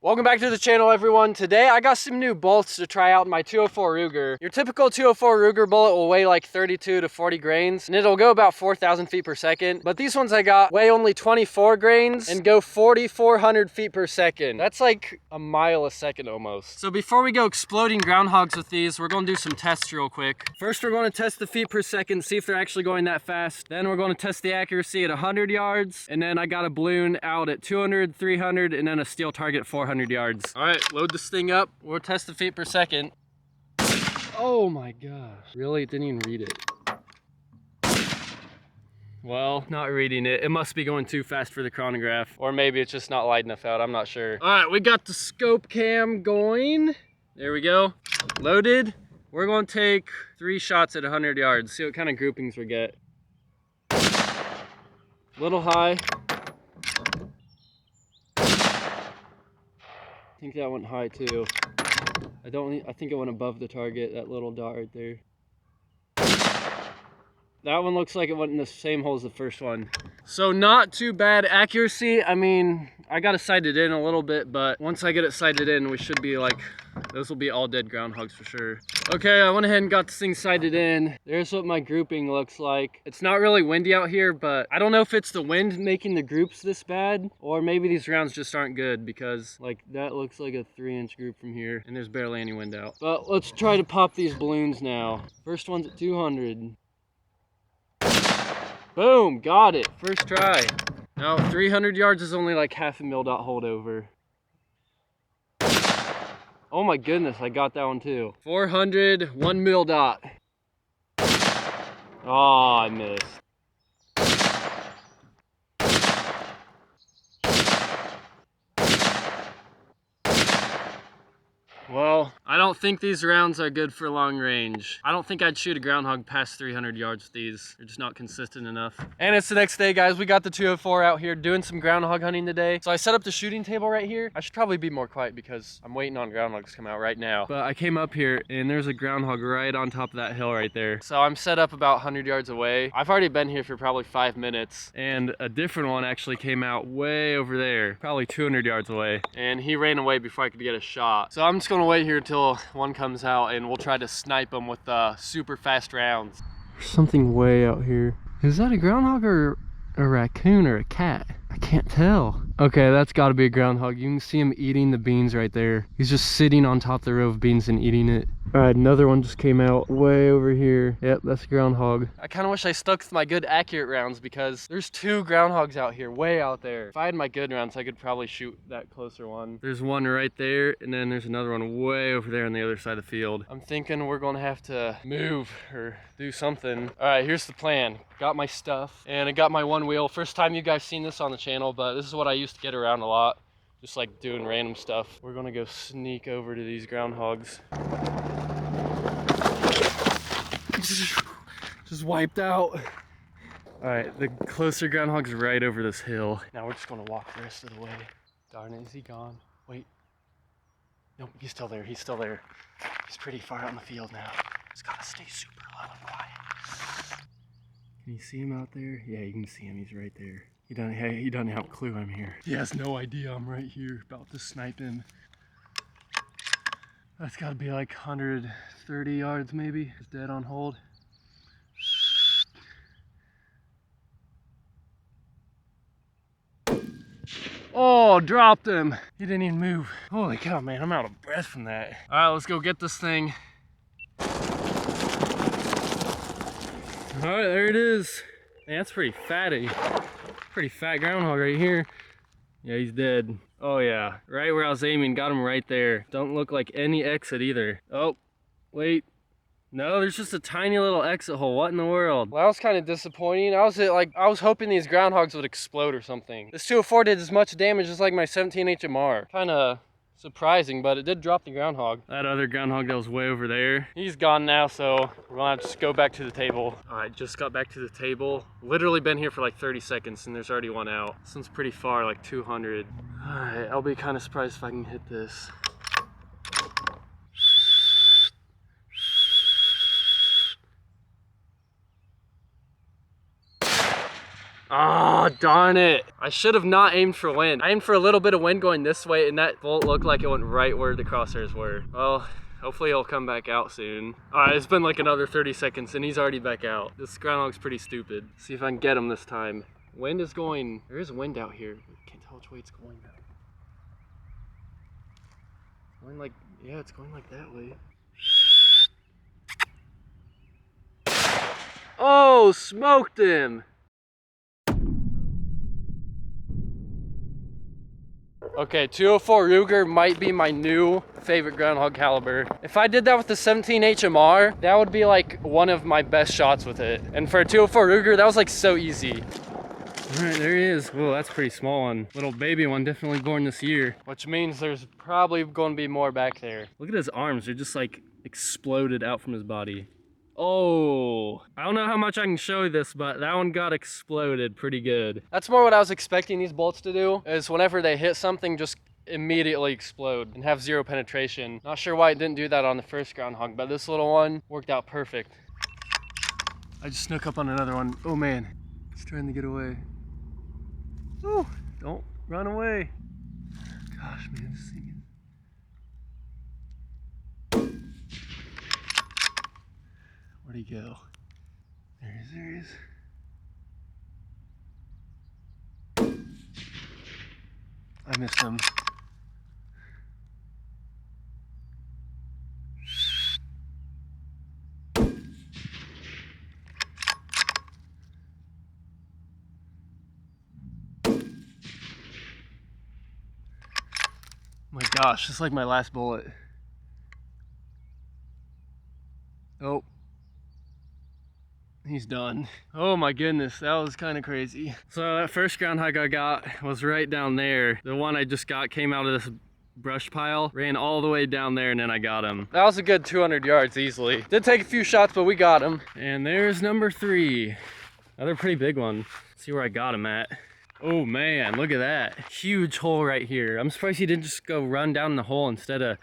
Welcome back to the channel, everyone. Today I got some new bolts to try out in my 204 Ruger. Your typical 204 Ruger bullet will weigh like 32 to 40 grains and it'll go about 4,000 feet per second. But these ones I got weigh only 24 grains and go 4,400 feet per second. That's like a mile a second almost. So before we go exploding groundhogs with these, we're gonna do some tests real quick. First, we're gonna test the feet per second, see if they're actually going that fast. Then we're gonna test the accuracy at 100 yards. And then I got a balloon out at 200, 300, and then a steel target at 400 yards. All right, load this thing up. We'll test the feet per second. Oh my gosh. Really? It didn't even read it. Well, not reading it. It must be going too fast for the chronograph. Or maybe it's just not light enough out. I'm not sure. All right, we got the scope cam going. There we go. Loaded. We're going to take 3 shots at 100 yards. See what kind of groupings we get. Little high. I think that went high too. I think it went above the target, that little dot right there. That one looks like it went in the same hole as the first one. So not too bad accuracy. I mean, I got to sight it in a little bit, but once I get it sighted in, we should be like, those will be all dead groundhogs for sure. Okay, I went ahead and got this thing sighted in. There's what my grouping looks like. It's not really windy out here, but I don't know if it's the wind making the groups this bad, or maybe these rounds just aren't good because like that looks like a 3-inch group from here and there's barely any wind out. But let's try to pop these balloons now. First one's at 200. Boom, got it, first try. Now 300 yards is only like half a mil dot holdover. Oh my goodness, I got that one too. 400, 1 mil dot. Oh, I missed. Well, I don't think these rounds are good for long range. I don't think I'd shoot a groundhog past 300 yards with these. They're just not consistent enough. And it's the next day, guys. We got the 204 out here doing some groundhog hunting today. So I set up the shooting table right here. I should probably be more quiet because I'm waiting on groundhogs to come out right now. But I came up here and there's a groundhog right on top of that hill right there. So I'm set up about 100 yards away. I've already been here for probably 5 minutes. And a different one actually came out way over there, probably 200 yards away. And he ran away before I could get a shot. So I'm just gonna wait here until one comes out and we'll try to snipe them with super fast rounds. There's something way out here. Is that a groundhog or a raccoon or a cat? I can't tell. Okay, that's gotta be a groundhog. You can see him eating the beans right there. He's just sitting on top of the row of beans and eating it. All right, another one just came out way over here. Yep, that's a groundhog. I kind of wish I stuck with my good accurate rounds because there's 2 groundhogs out here, way out there. If I had my good rounds, I could probably shoot that closer one. There's one right there, and then there's another one way over there on the other side of the field. I'm thinking we're gonna have to move or do something. All right, here's the plan. Got my stuff, and I got my one wheel. First time you guys seen this on the channel, but this is what I used to get around a lot. Just like doing random stuff. We're gonna go sneak over to these groundhogs. Just wiped out. All right, the closer groundhog's right over this hill. Now we're just gonna walk the rest of the way. Darn it, is he gone? Wait. Nope, he's still there, he's still there. He's pretty far out in the field now. Just gotta stay super low and quiet. Can you see him out there? Yeah, you can see him, he's right there. He doesn't have a clue I'm here. He has no idea I'm right here, about to snipe him. That's gotta be like 130 yards maybe. He's dead on hold. Oh, dropped him. He didn't even move. Holy cow, man, I'm out of breath from that. All right, let's go get this thing. All right, there it is. Man, that's pretty fatty. Pretty fat groundhog right here. Yeah, he's dead. Oh yeah, right where I was aiming, got him right there. Don't look like any exit either. Oh, wait. No, there's just a tiny little exit hole. What in the world? Well, that was kind of disappointing. I was hoping these groundhogs would explode or something. This 204 did as much damage as like my 17 HMR. Kind of surprising, but it did drop the groundhog. That other groundhog that was way over there, he's gone now, so we're gonna have to just go back to the table. All right, just got back to the table. Literally been here for like 30 seconds and there's already one out. This one's pretty far, like 200. All right, I'll be kind of surprised if I can hit this. Ah, darn it. I should have not aimed for wind. I aimed for a little bit of wind going this way, and that bolt looked like it went right where the crosshairs were. Well, hopefully he'll come back out soon. All right, it's been like another 30 seconds and he's already back out. This groundhog's pretty stupid. See if I can get him this time. Wind is going, there is wind out here. Can't tell which way it's going though. Going like, yeah, it's going like that way. Oh, smoked him. Okay, 204 Ruger might be my new favorite groundhog caliber. If I did that with the 17 HMR, that would be like one of my best shots with it. And for a 204 Ruger, that was like so easy. All right, there he is. Oh, that's a pretty small one. Little baby one, definitely born this year. Which means there's probably going to be more back there. Look at his arms, they're just like exploded out from his body. Oh, I don't know how much I can show you this, but that one got exploded pretty good. That's more what I was expecting these bolts to do, is whenever they hit something, just immediately explode and have zero penetration. Not sure why it didn't do that on the first groundhog, but this little one worked out perfect. I just snuck up on another one. Oh man, it's trying to get away. Oh, don't run away. Gosh, man, this thing is... Where'd he go? There he is, there he is. I missed him. Oh my gosh, this is like my last bullet. Oh. He's done. Oh my goodness, that was kind of crazy. So that first groundhog I got was right down there. The one I just got came out of this brush pile, ran all the way down there, and then I got him. That was a good 200 yards easily. Did take a few shots, but we got him. And there's number 3. Another pretty big one. Let's see where I got him at. Oh man, look at that. Huge hole right here. I'm surprised he didn't just go run down the hole instead of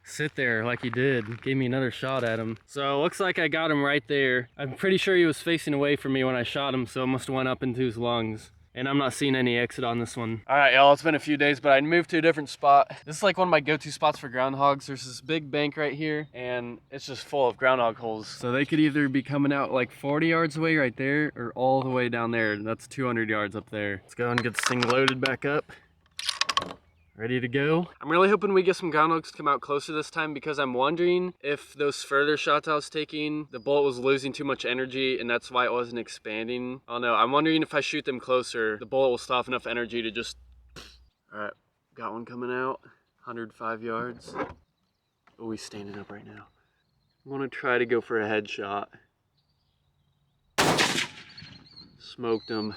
sit there like he did. Gave me another shot at him. So it looks like I got him right there. I'm pretty sure he was facing away from me when I shot him, so it must have went up into his lungs. And I'm not seeing any exit on this one. All right, y'all, it's been a few days, but I moved to a different spot. This is like one of my go-to spots for groundhogs. There's this big bank right here, and it's just full of groundhog holes. So they could either be coming out like 40 yards away right there, or all the way down there. That's 200 yards up there. Let's go and get this thing loaded back up. Ready to go? I'm really hoping we get some groundhogs to come out closer this time, because I'm wondering if those further shots I was taking, the bullet was losing too much energy and that's why it wasn't expanding. I don't know. I'm wondering if I shoot them closer, the bullet will still have enough energy to just... All right, got one coming out, 105 yards. Oh, he's standing up right now. I'm gonna try to go for a headshot. Smoked him.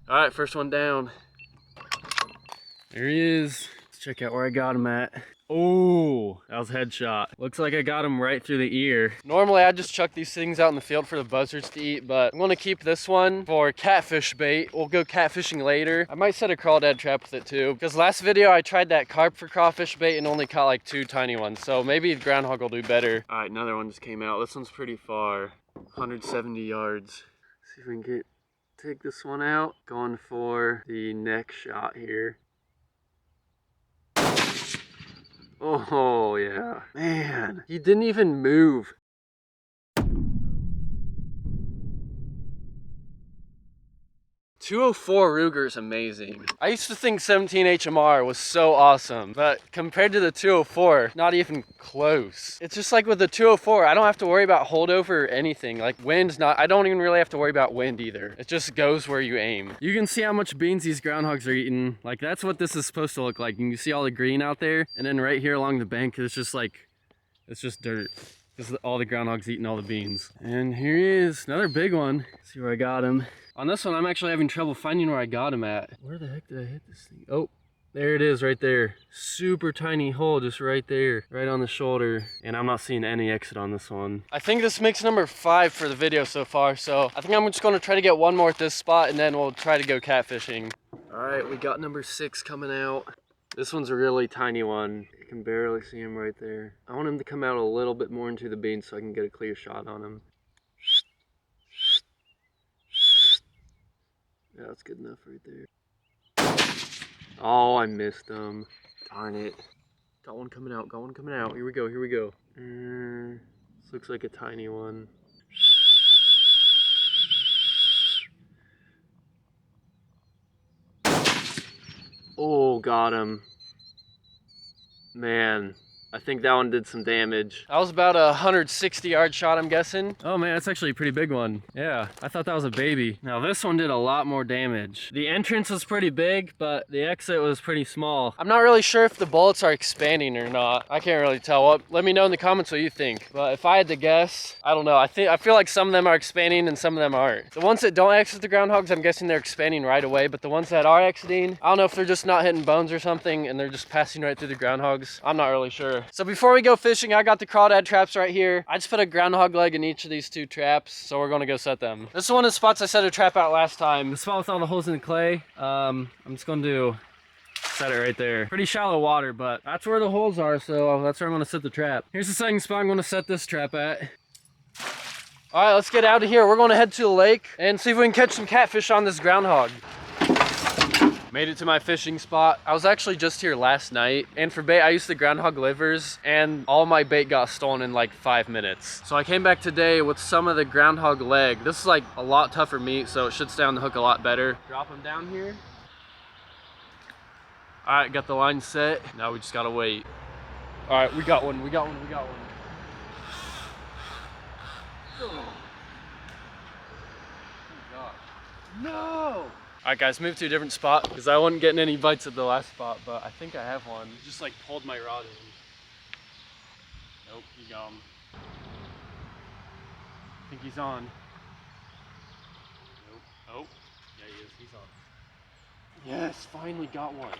All right, first one down. There he is. Let's check out where I got him at. Oh, that was a headshot. Looks like I got him right through the ear. Normally, I just chuck these things out in the field for the buzzards to eat, but I'm gonna keep this one for catfish bait. We'll go catfishing later. I might set a crawdad trap with it too, because last video I tried that carp for crawfish bait and only caught like 2 tiny ones, so maybe the groundhog will do better. All right, another one just came out. This one's pretty far, 170 yards. Let's see if we can take this one out. Going for the neck shot here. Oh yeah, man, he didn't even move. 204 Ruger is amazing. I used to think 17 HMR was so awesome, but compared to the 204, not even close. It's just like with the 204, I don't have to worry about holdover or anything. Like wind's not, I don't even really have to worry about wind either. It just goes where you aim. You can see how much beans these groundhogs are eating. Like that's what this is supposed to look like. You can see all the green out there, and then right here along the bank, it's just like, it's just dirt. This is all the groundhogs eating all the beans. And here he is, another big one. Let's see where I got him. On this one, I'm actually having trouble finding where I got him at. Where the heck did I hit this thing? Oh, there it is right there. Super tiny hole just right there, right on the shoulder. And I'm not seeing any exit on this one. I think this makes number 5 for the video so far. So I think I'm just gonna try to get one more at this spot and then we'll try to go catfishing. All right, we got number 6 coming out. This one's a really tiny one. You can barely see him right there. I want him to come out a little bit more into the beans so I can get a clear shot on him. Yeah, that's good enough right there. Oh, I missed them. Darn it. Got one coming out, got one coming out. Here we go, here we go. This looks like a tiny one. Oh, got him. Man, I think that one did some damage. That was about a 160-yard shot, I'm guessing. Oh man, that's actually a pretty big one. Yeah, I thought that was a baby. Now this one did a lot more damage. The entrance was pretty big, but the exit was pretty small. I'm not really sure if the bullets are expanding or not. I can't really tell. Well, let me know in the comments what you think. But if I had to guess, I don't know. I feel like some of them are expanding and some of them aren't. The ones that don't exit the groundhogs, I'm guessing they're expanding right away. But the ones that are exiting, I don't know if they're just not hitting bones or something and they're just passing right through the groundhogs. I'm not really sure. So before we go fishing, I got the crawdad traps right here. I just put a groundhog leg in each of these 2 traps, so we're gonna go set them. This is one of the spots I set a trap out last time. The spot with all the holes in the clay. I'm just gonna set it right there. Pretty shallow water, but that's where the holes are, so that's where I'm gonna set the trap. Here's the second spot I'm gonna set this trap at. All right, let's get out of here. We're gonna head to the lake and see if we can catch some catfish on this groundhog. Made it to my fishing spot. I was actually just here last night, and for bait I used the groundhog livers, and all my bait got stolen in like 5 minutes. So I came back today with some of the groundhog leg. This is like a lot tougher meat, so it should stay on the hook a lot better. Drop them down here. All right, got the line set. Now we just gotta wait. All right, we got one, we got one, we got one. Oh gosh. No! All right guys, moved to a different spot because I wasn't getting any bites at the last spot, but I think I have one. Just like pulled my rod in. Nope, he gone. I think he's on. Nope. Oh, yeah he is, he's on. Yes, finally got one.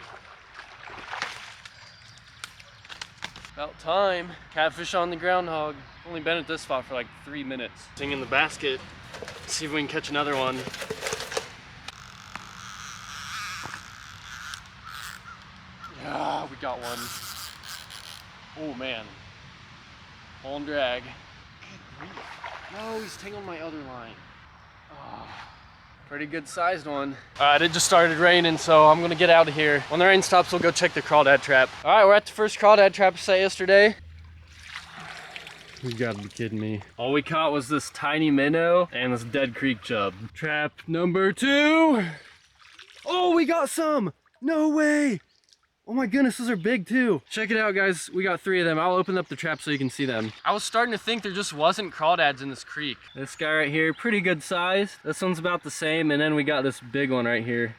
About time. Catfish on the groundhog. Only been at this spot for like 3 minutes. Sing in the basket. See if we can catch another one. Yeah, we got one. Oh man. Pull and drag. No, he's tangled my other line. Oh, pretty good sized one. Alright, it just started raining, so I'm gonna get out of here. When the rain stops, we'll go check the crawdad trap. Alright, we're at the first crawdad trap I set yesterday. You gotta be kidding me. All we caught was this tiny minnow and this dead creek chub. Trap number 2. Oh, we got some! No way! Oh my goodness, those are big too. Check it out guys, we got 3 of them. I'll open up the trap so you can see them. I was starting to think there just wasn't crawdads in this creek. This guy right here, pretty good size. This one's about the same, and then we got this big one right here.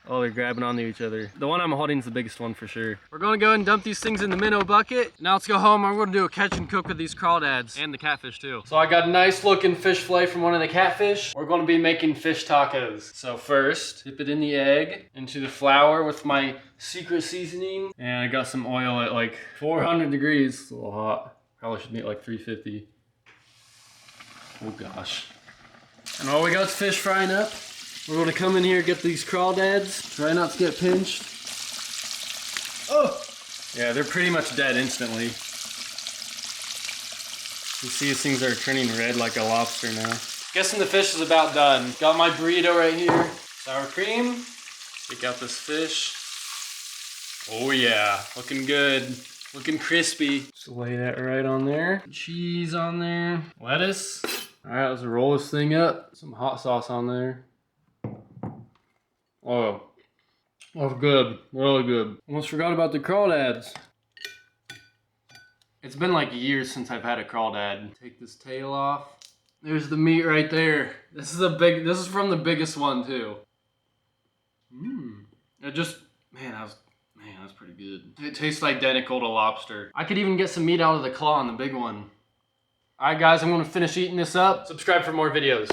Oh, they're grabbing onto each other. The one I'm holding is the biggest one for sure. We're gonna go ahead and dump these things in the minnow bucket. Now let's go home. I'm gonna do a catch and cook with these crawdads and the catfish too. So I got a nice looking fish fillet from one of the catfish. We're gonna be making fish tacos. So first, dip it in the egg, into the flour with my secret seasoning. And I got some oil at like 400 degrees. It's a little hot. Probably should be at like 350. Oh gosh. And all we got is fish frying up. We're gonna come in here, get these crawdads. Try not to get pinched. Oh! Yeah, they're pretty much dead instantly. You see these things are turning red like a lobster now. Guessing the fish is about done. Got my burrito right here. Sour cream. Take out this fish. Oh yeah, looking good. Looking crispy. Just lay that right on there. Cheese on there. Lettuce. All right, let's roll this thing up. Some hot sauce on there. Oh, that's good, really good. Almost forgot about the crawdads. It's been like years since I've had a crawdad. Take this tail off. There's the meat right there. This is from the biggest one too. That's pretty good. It tastes identical to lobster. I could even get some meat out of the claw on the big one. All right guys, I'm gonna finish eating this up. Subscribe for more videos.